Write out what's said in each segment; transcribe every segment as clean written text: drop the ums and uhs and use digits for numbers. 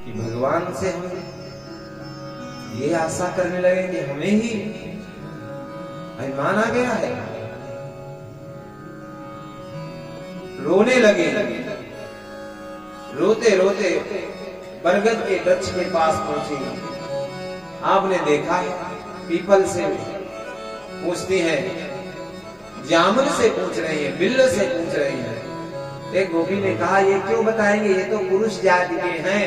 कि भगवान से हम ये आशा करने लगे कि हमें ही अभिमान आ गया है। रोने लगे, रोते रोते बरगद के वृक्ष के पास पहुंची। आपने देखा पीपल से पूछती है, जामुन से पूछ रही है, बिल्ल से पूछ रही है। एक गोपी ने कहा, ये क्यों बताएंगे, ये तो पुरुष जाति के हैं।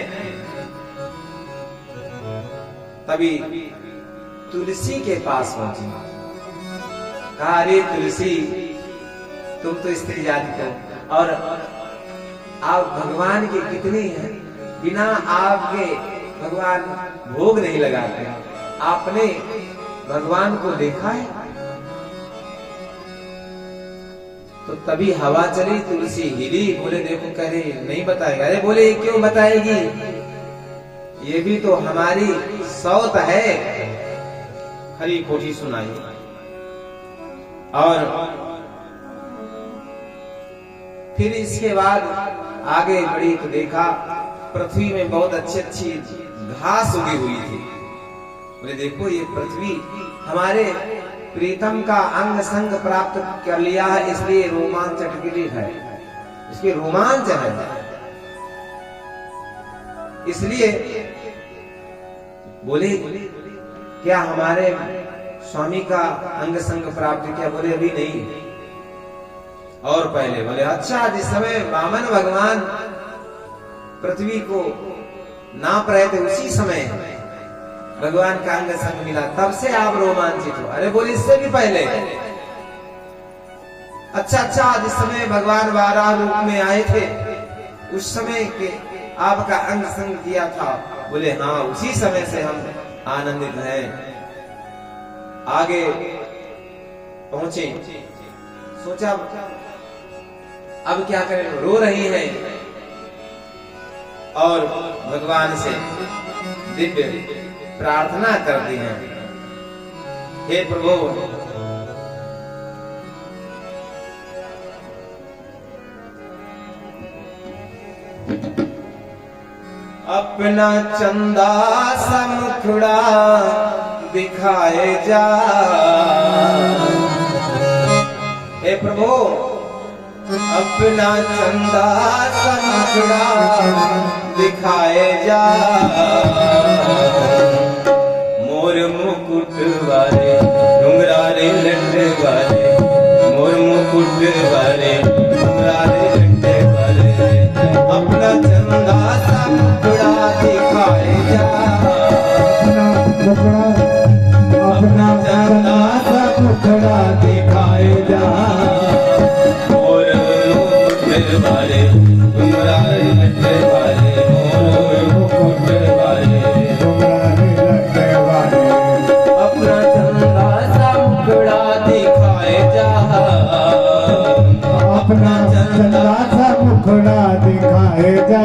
तभी तुलसी के पास पहुंची। कहा, अरे तुलसी, तुम तो स्त्री जाति को, और आप भगवान के कितने हैं, बिना आपके भगवान भोग नहीं लगाते। आपने भगवान को देखा है? तो तभी हवा चली, तुलसी हिली, बोले देखो, कह रही नहीं बताएगा। अरे बोले, ये क्यों बताएगी, ये भी तो हमारी सौत है। हरी खोटी सुनाई। और फिर इसके बाद आगे बढ़ी तो देखा पृथ्वी में बहुत अच्छी अच्छी घास उगी हुई थी। बोले देखो, ये पृथ्वी हमारे प्रीतम का अंग संग प्राप्त कर लिया है, इसलिए रोमांच अटकी है, इसके रोमांच है। इसलिए बोले, क्या हमारे स्वामी का अंग संग प्राप्त किया? बोले अभी नहीं, और पहले। बोले अच्छा, जिस समय वामन भगवान पृथ्वी को नाप रहे थे, उसी समय भगवान का अंग संग मिला, तब से आप रोमांचित हो? अरे बोले इससे भी पहले। अच्छा, जिस समय भगवान वाराह रूप में आए थे, उस समय के आपका अंग संग किया था? बोले हाँ, उसी समय से हम आनंदित हैं। आगे पहुंचे, सोचा अब क्या करें, रो रही है और भगवान से दिव्य प्रार्थना करती हैं, हे प्रभु, अपना चंदा सा मुखड़ा दिखाए जा। हे प्रभु, अपना चंदा सा मुखड़ा दिखाए जा। मोर मुकुट वाले, घुंघराले लट्टे वाले, मोर मुकुट वाले, घुंघराले लट्टे वाले, अपना चंदा सा मुखड़ा दिखाए जा। अपना चंदा सा मुखड़ा दिखाए जा। मोर मुकुट वाले, घुंघराले लट्टे वाले, मोर मुकुट वाले, घुंघराले लट्टे वाले, अपना चंदा सा मुखड़ा दिखाए जा। अपना चंदा सा मुखड़ा दिखाए जा।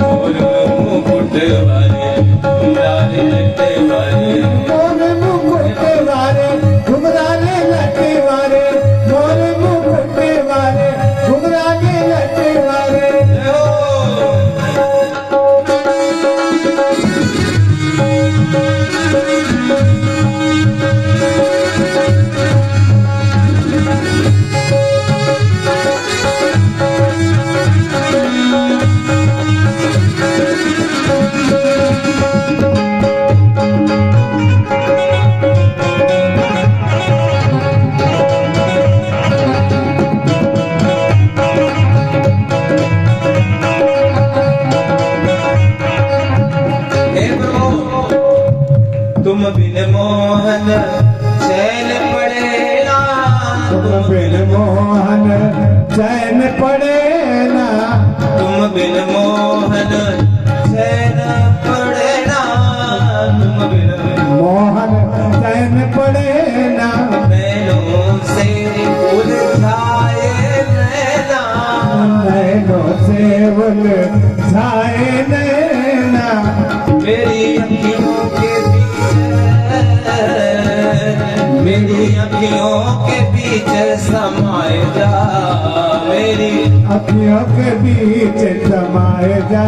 मोर मुकुट वाले, घुंघराले लट्टे वाले, मोर मुकुट वाले, घुंघराले लट्टे वाले, मोर मुकुट वाले, घुंघराले लट्टे वाले। तुम बिन मोहन चैन पड़े ना, तुम बिन मोहन चैन पड़े ना, तुम बिन मोहन चैन पड़े ना, तुम बिन मोहन चैन पड़े ना। नैनों से उलझाए नैना, नैनों से उलझाए नैना, मेरी अखियों के मेरी अखियों के पीछे समाए जा। मेरी अखियों के बीच समाए जा।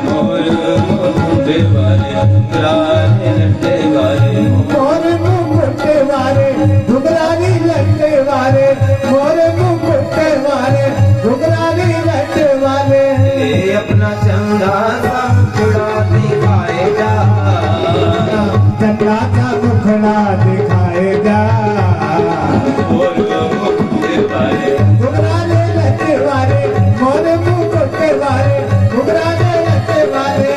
मोर मुकुट वाले घुंघराले लट्टे वाले, मोर मुकुट वाले घुंघराले लट्टे वाले, मोर मुकुट वाले घुंघराले लट्टे वाले। ये अपना चंदा सा मुखड़ा दिखाए जा, चंदा का मुखड़ा दिखाए जा। मोर मुकुट वाले घुंघराले लट्टे वाले, मोर मुकुट वाले घुंघराले लट्टे वाले।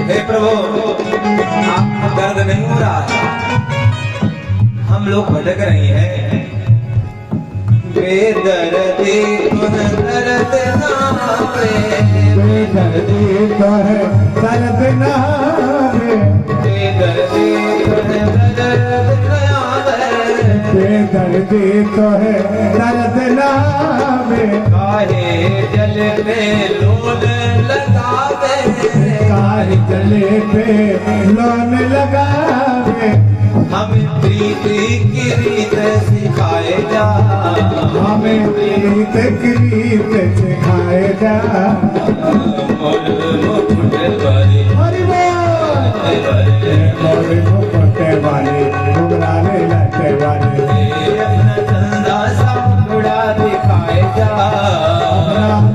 हे प्रभु, आपको दर्द नहीं हो रहा है? हम लोग भटक रहे हैं। बेदर्दी तुम दर्द ना पे, बेदर्दी तो है दर्द ना है, बेदर्दी तुम दर्द ना पे, बेदर्दी तो है दर्द ना है। काहे जल पे लोल लगावे, काहे जले पे लोन लगावे। हमें प्रीति की रीत सिखाए जा, हमें प्रीत की रीत सिखाए जा। मोर मुकुट वाले हरि बोल। मोर मुकुट वाले घुंघराले लट्टे वाले, अपना चंदा सा मुखड़ा दिखाए जा,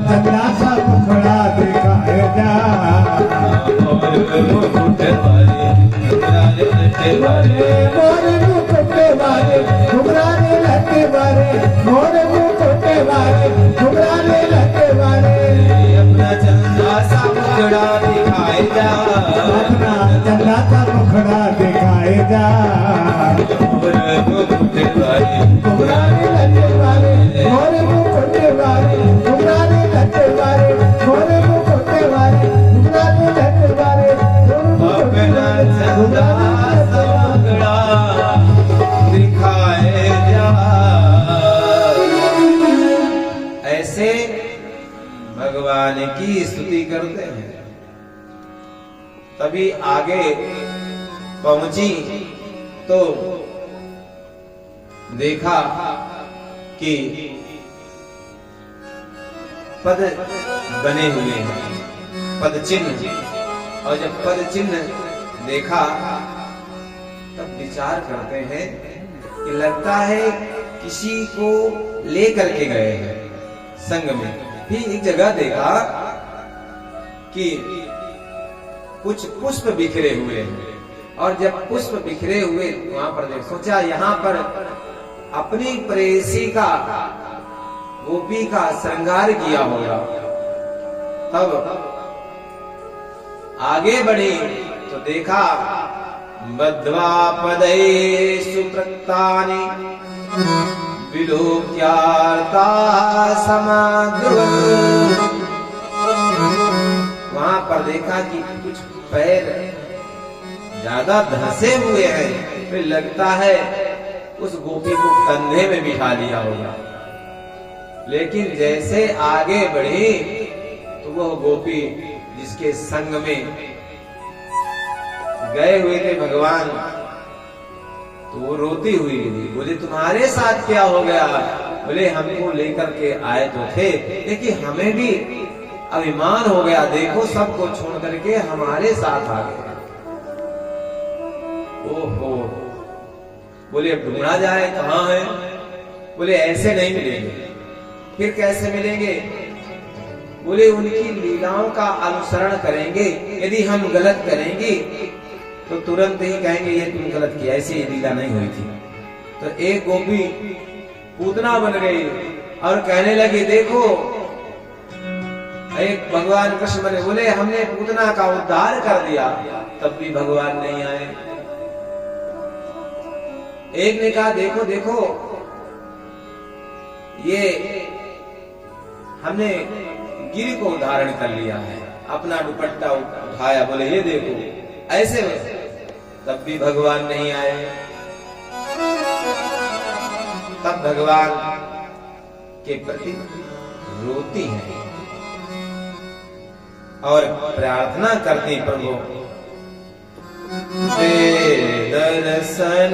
चंदा सा मुखड़ा दिखाए जा। मोर मुकुट वाले घुंघराले लट्टे वाले, मोर मुकुट वाले घुंघराले लट्टे वाले, मोर मुकुट वाले घुंघराले लट्टे वाले। अपना चंदा सा मुखड़ा दिखाए जा, अपना चंदा सा मुखड़ा दिखाए जा। मोर मुकुट वाले घुंघराले लट्टे वाले, मोर मुकुट वाले घुंघराले लट्टे वाले, मोर मुकुट वाले घुंघराले लट्टे वाले। अपना चंदा सा मुखड़ा दिखाए जा। ऐसे भगवान की स्तुति करते हैं। तभी आगे पहुंची तो देखा कि पद बने हुए हैं, पद चिन्ह। और जब पद चिन्ह देखा तब विचार करते हैं कि लगता है किसी को लेकर के गए हैं संग में। फिर एक जगह देखा कि कुछ पुष्प बिखरे हुए हैं, और जब पुष्प बिखरे हुए वहां पर देख सोचा यहाँ पर अपनी प्रेयसी का, गोपी का श्रृंगार किया होगा। तब आगे बढ़े तो देखा बद्ध्वा पदैषु प्रक्तानि विलोक्यार्ता समागृवन्। वहां पर देखा कि कुछ पैर ज्यादा धंसे हुए हैं, फिर लगता है उस गोपी को कंधे में बिठा लिया होगा। लेकिन जैसे आगे बढ़ी तो वह गोपी जिसके संग में गए हुए थे भगवान, तो वो रोती हुई बोले तुम्हारे साथ क्या हो गया? बोले हमको लेकर के आए तो थे, लेकिन हमें भी अभिमान हो गया, देखो सबको छोड़ करके हमारे साथ आ गए। ओहो, बोले अब ढूंढा जाए कहाँ है? बोले ऐसे नहीं मिलेंगे। फिर कैसे मिलेंगे? बोले उनकी लीलाओं का अनुसरण करेंगे, यदि हम गलत करेंगे तो तुरंत ही कहेंगे ये तुम गलत किया, ऐसी लीला नहीं हुई थी। तो एक गोपी पूतना बन गई और कहने लगी देखो, एक भगवान कृष्ण बने, बोले हमने पूतना का उद्धार कर दिया, तब भी भगवान नहीं आए। एक ने कहा देखो देखो, ये हमने गिरी को धारण कर लिया है, अपना दुपट्टा उठाया, बोले ये देखो ऐसे वैसे, तब भी भगवान नहीं आए। तब भगवान के प्रति रोती हैं और प्रार्थना करती, प्रभु दे दर्शन।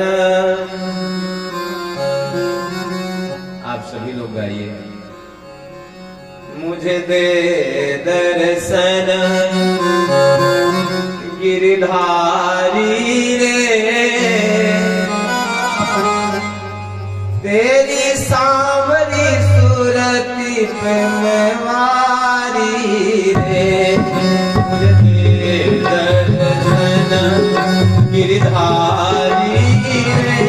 आप सभी लोग गाइए, मुझे दे दर्शन गिरधारी रे, तेरी सांवरी सूरती पे मैं वारी रे। मुझे दे दर्शन गिरधारी रे,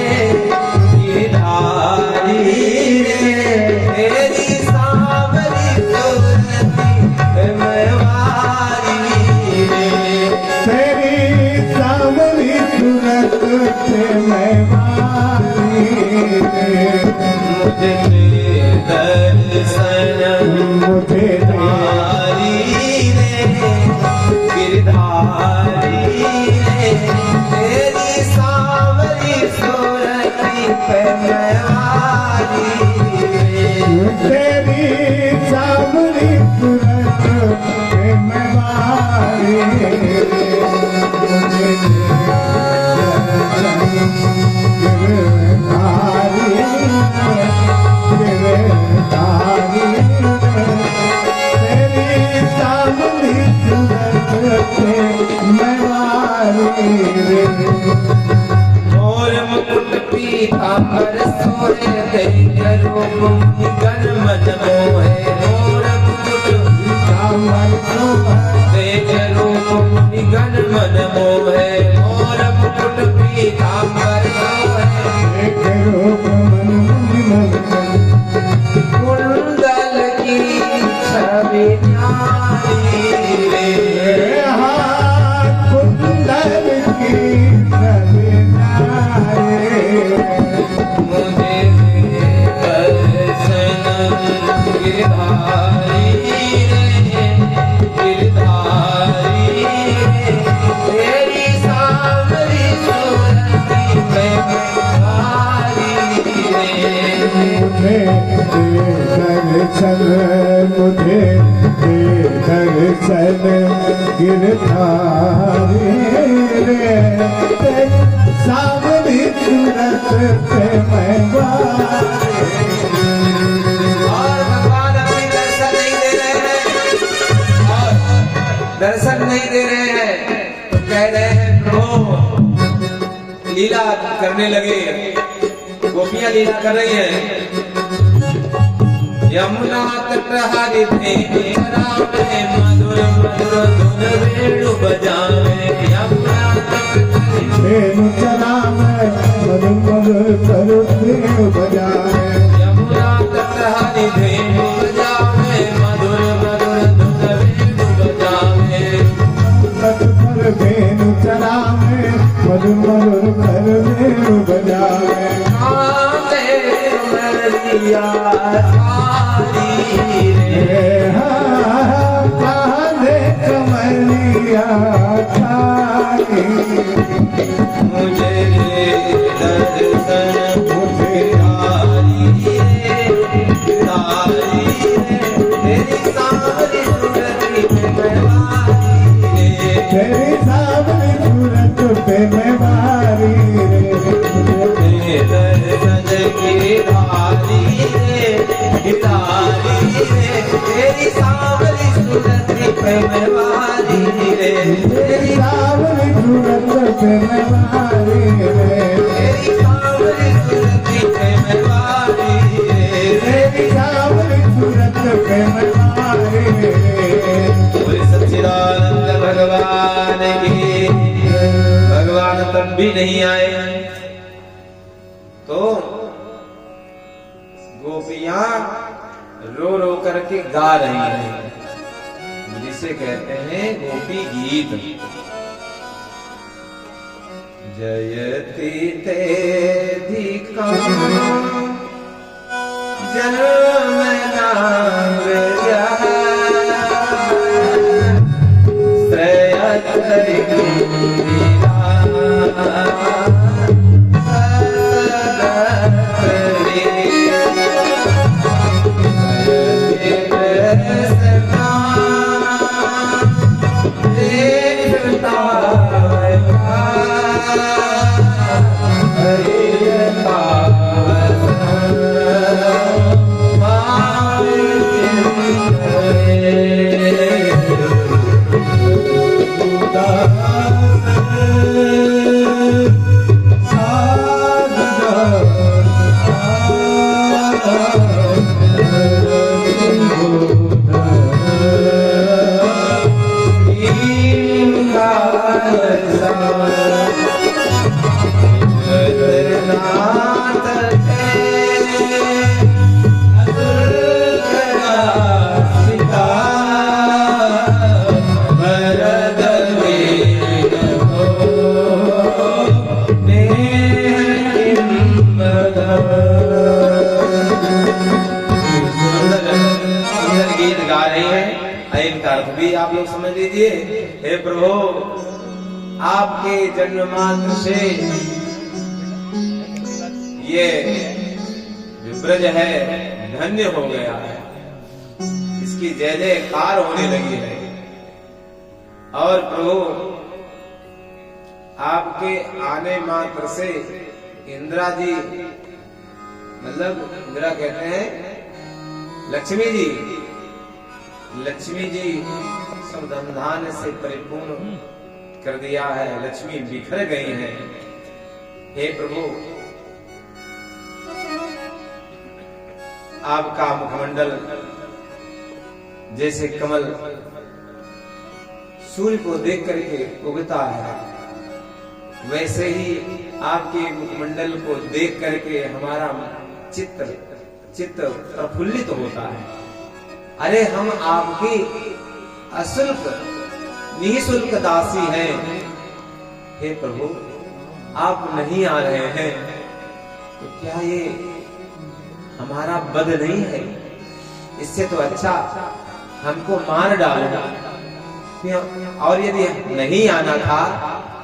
गिरधारी रे, तेरी सांवरी सूरती पे मैं वारी रे। तेरी सांवरी सूरत पे मैं वारी रे। मुझे दे दर्शन गिरधारी रे, गिरधारी रे, तेरी सांवरी सूरती पे मैं वारी रे। तेरी सांवरी सूरत पे मैं वारी रे। मुझे मोर मुकुट पीतांबर सोहे, तेज रूप निगन मन मोहे। मोर मुकुट पीतांबर सोहे, तेज रूप निगन मन मोहे। मोर मुकुट पीतांबर सोहे, तेज रूप मन कुंडल की छवि न्यारी रे। कुंडल की छवि न्यारी। मुझे दर्शन गिरधारी रे, गिरधारी रे, तेरी सांवरी सूरती पे मैं वारी रे। मुझे दर्शन, मुझे दर्शन गिरधारी रे, सांवरी सूरत पे मैं वारी। और भगवान अपनी दर्शन नहीं दे रहे हैं, और दर्शन नहीं दे रहे हैं तो कह रहे हैं प्रभु लीला करने लगे। गोपियां लीला कर रही हैं, यमुना तट हरि धरावे, मधुर मधुर धुन वेणु बजावे। यमुना तट वेणु चलावे, मधुर मधुर करो वेणु बजावे। यमुना तट हरि धेनु बजावे, मधुर मधुर धुन वेणु बजावे। तट पर वेणु चलावे, मधुर मधुर कर वेणु बजावे। कांधे कमरिया थारी रे, कांधे कमलिया थारी। मुझे दर्शन मुझे गिरधारी रे, गिरधारी रे, तेरी सांवरी सूरती पे मैं वारी रे। तेरी सांवरी सूरत पे मैं वारी रे। मुझे दर्शन गिरधारी रे, गिरधारी रे, तेरी सांवरी सूरती पे मैं वारी रे। तेरी सांवरी सूरत पे मैं वारी रे। तेरी सांवरी सूरती पे मैं वारी रे। तेरी सांवरी सूरत पे मैं वारी रे। बोले सच्चिदानंद भगवान की। भगवान तब भी नहीं आए तो गोपियां रो रो करके गा रही हैं, जिसे कहते हैं गोपी गीत। जयति तेधिका जन्म नाम भी आप लोग समझ लीजिए। हे प्रभु, आपके जन्म मात्र से ये विब्रज है धन्य हो गया है, इसकी जय जयकार होने लगी है। और प्रभु, आपके आने मात्र से इंदिरा जी, मतलब इंदिरा कहते हैं लक्ष्मी जी, लक्ष्मी जी सब धन धान्य से परिपूर्ण कर दिया है, लक्ष्मी बिखर गई है। हे प्रभु, आपका मुखमंडल जैसे कमल सूर्य को देख करके उगता है, वैसे ही आपके मुखमंडल को देख करके हमारा चित्त प्रफुल्लित होता है। अरे हम आपकी अशुल्क निःशुल्क दासी हैं। हे प्रभु, आप नहीं आ रहे हैं तो क्या ये हमारा बद नहीं है? इससे तो अच्छा हमको मार डालना। और यदि नहीं आना था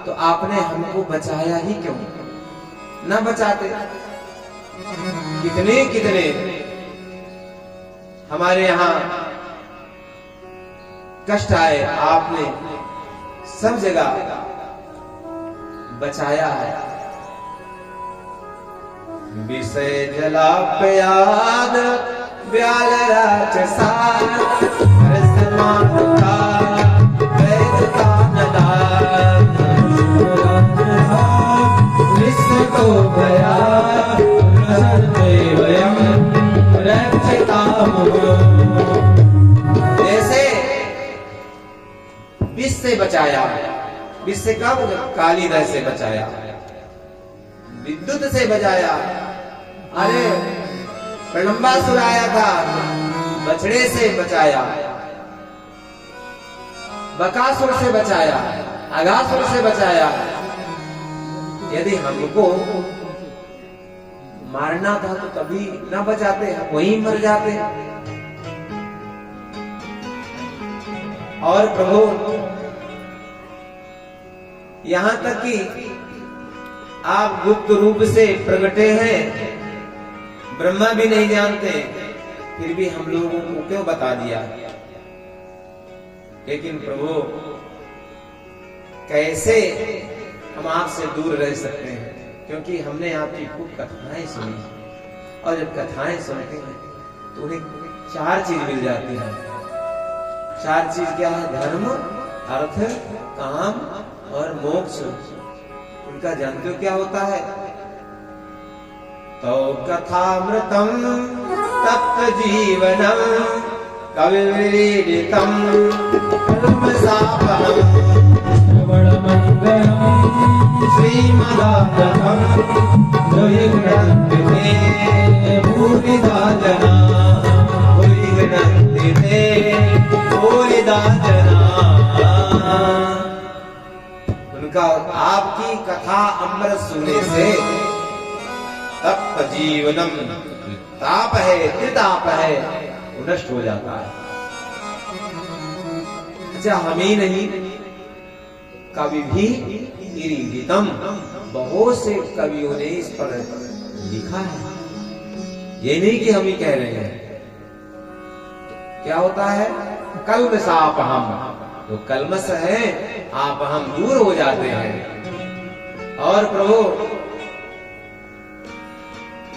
तो आपने हमको बचाया ही क्यों? न बचाते। कितने कितने हमारे यहाँ कष्ट आए, आपने सब जगह बचाया है। विषय जलापयाद व्याल राक्षसा को भया जैसे विष से बचाया, विष से कब? कालीदर से बचाया, विद्युत से बचाया। अरे प्रलंबासुर आया था, बछड़े से बचाया, बकासुर से बचाया, अघासुर से बचाया। यदि हमको मारना था तो कभी न बचाते, वहीं मर जाते। और प्रभु, यहां तक कि आप गुप्त रूप से प्रगटे हैं, ब्रह्मा भी नहीं जानते, फिर भी हम लोगों को क्यों बता दिया? लेकिन प्रभु, कैसे हम आपसे दूर रह सकते हैं? क्योंकि हमने आपकी खूब कथाएं सुनी, और जब कथाएं सुनते हैं तो उन्हें 4 चीज मिल जाती है। 4 चीज क्या है? धर्म, अर्थ, काम और मोक्ष। उनका जानते हो क्या होता है? तो कथामृतम तप्त जीवनम कविविदितम कर्मसापहम श्रीमदातम दुहिग्रन्थिते भूरिदा जना, भूरिग्रन्थिते भूरिदा जना। उनका आपकी कथा अमृत सुनने से तप जीवनम, ताप है, त्रिताप है, वो नष्ट हो जाता है। अच्छा, हम ही नहीं, कवि भी इरीदितम, बहुत से कवियों ने इस पर लिखा है। ये नहीं कि हम ही कह रहे हैं। क्या होता है? कल्मष आप हम, तो कलमस है आप हम दूर हो जाते हैं। और प्रभु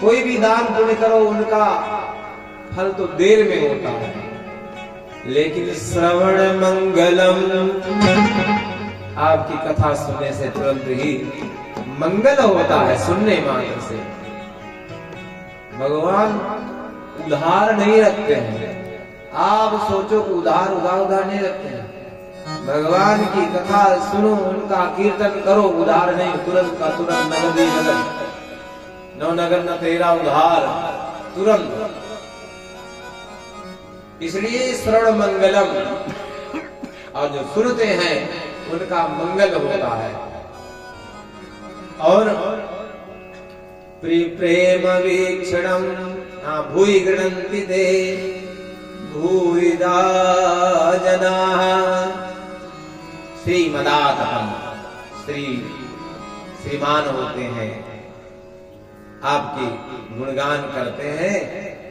कोई भी दान पुण्य करो, उनका फल तो देर में होता है, लेकिन श्रवण मंगलम, आपकी कथा सुनने से तुरंत ही मंगल होता है, सुनने मात्र से। भगवान उधार नहीं रखते हैं। आप सोचो कि उधार नहीं रखते हैं। भगवान की कथा सुनो, उनका कीर्तन करो, उधार नहीं, तुरंत का तुरंत, नगद ही नगद, नो नगर न तेरा उधार, तुरंत। इसलिए श्रवण मंगलम, और जो सुनते हैं उनका मंगल होता है। और प्रेम वीक्षणम भूय गृणन्ति ते भूरिदा जनाः श्रीमदातपम, श्रीमान होते हैं, आपके गुणगान करते हैं,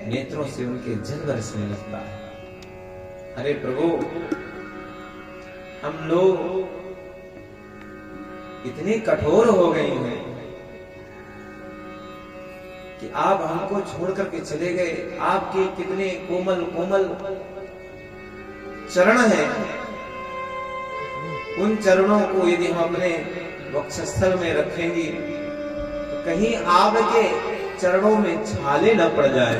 नेत्रों से उनके जल बरसने लगता है। अरे प्रभु, हम लोग इतने कठोर हो गए हैं कि आप हमको छोड़ करके चले गए। आपके कितने कोमल कोमल चरण हैं, उन चरणों को यदि हम अपने वक्षस्थल में रखेंगे तो कहीं आपके चरणों में छाले न पड़ जाए।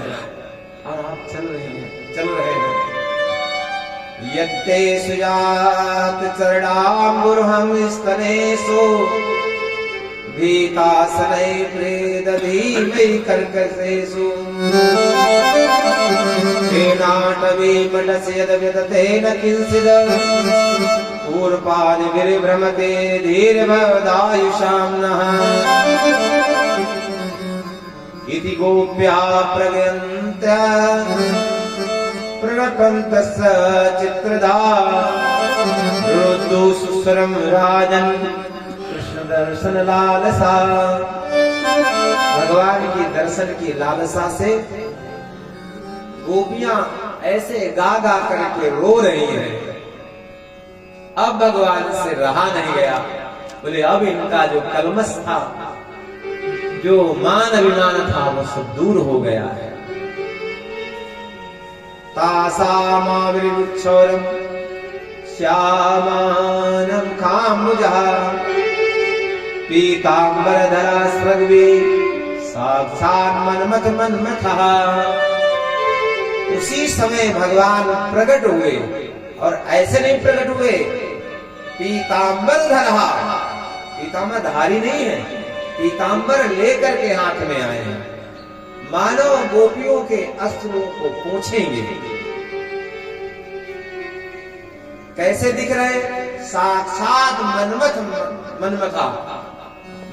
और आप चल रहे हैं। यत्ते सुजात चरणाम्बुर्हं स्तनेषु भीतासनै प्रेदधीमहि कर्कशेषु तेनाटवी मटस्य यद्व्यदतेन किंचिद् पूर्वपादिभिर्भ्रमते धीर्भवदायुषां नः इति गोप्या प्रगयन्त्यः प्रगटन्तस्य चित्रदा रुद्धौ सुस्वरं राजन् कृष्ण दर्शन लालसा। भगवान की दर्शन की लालसा से गोपियां ऐसे गा गा करके रो रही हैं। अब भगवान से रहा नहीं गया। बोले अब इनका जो कलमश था, जो मान अभिमान था, वो सब दूर हो गया है। तासामाविर्विक्षौरं श्यामानं कामुजः पीताम्बरधरा स्रग्वी साक्षात् मन्मथः। उसी समय भगवान प्रकट हुए, और ऐसे नहीं प्रकट हुए, पीताम्बर धरा, पीताम्बर धारी नहीं है, पीताम्बर लेकर के हाथ में आए हैं, मानो गोपियों के अस्त्रों को पोंछेंगे। कैसे दिख रहे? साक्षात मन्मथा,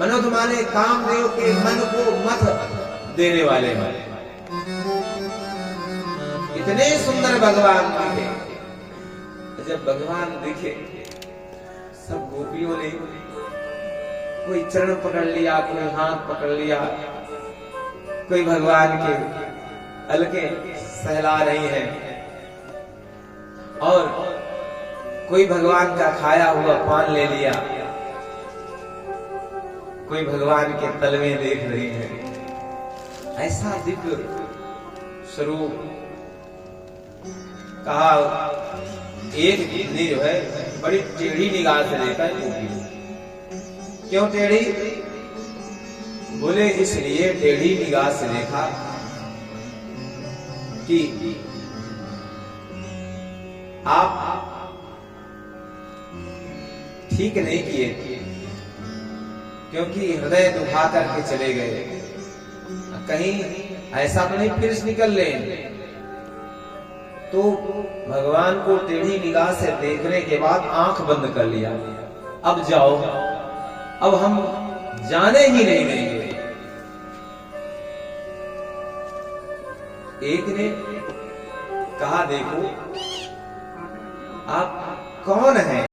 मनोध माने कामदेव के मन को मथ देने वाले हैं। इतने सुंदर भगवान दिखे। जब भगवान दिखे, सब गोपियों ने कोई चरण पकड़ लिया, कोई हाथ पकड़ लिया, कोई भगवान के अलके सहला रही है, और कोई भगवान का खाया हुआ पान ले लिया, कोई भगवान के तलवे देख रही है। ऐसा दिव्य स्वरूप। कहा एक ने जो है बड़ी टेढ़ी निगाह से देखा है। क्यों टेढ़ी? बोले इसलिए टेढ़ी निगाह से देखा कि आप ठीक नहीं किए, क्योंकि हृदय दुखा करके चले गए। कहीं ऐसा तो नहीं फिर निकल ले। तो भगवान को टेढ़ी निगाह से देखने के बाद आंख बंद कर लिया। अब जाओ, अब हम जाने ही नहीं देंगे। एक ने कहा देखो आप कौन हैं?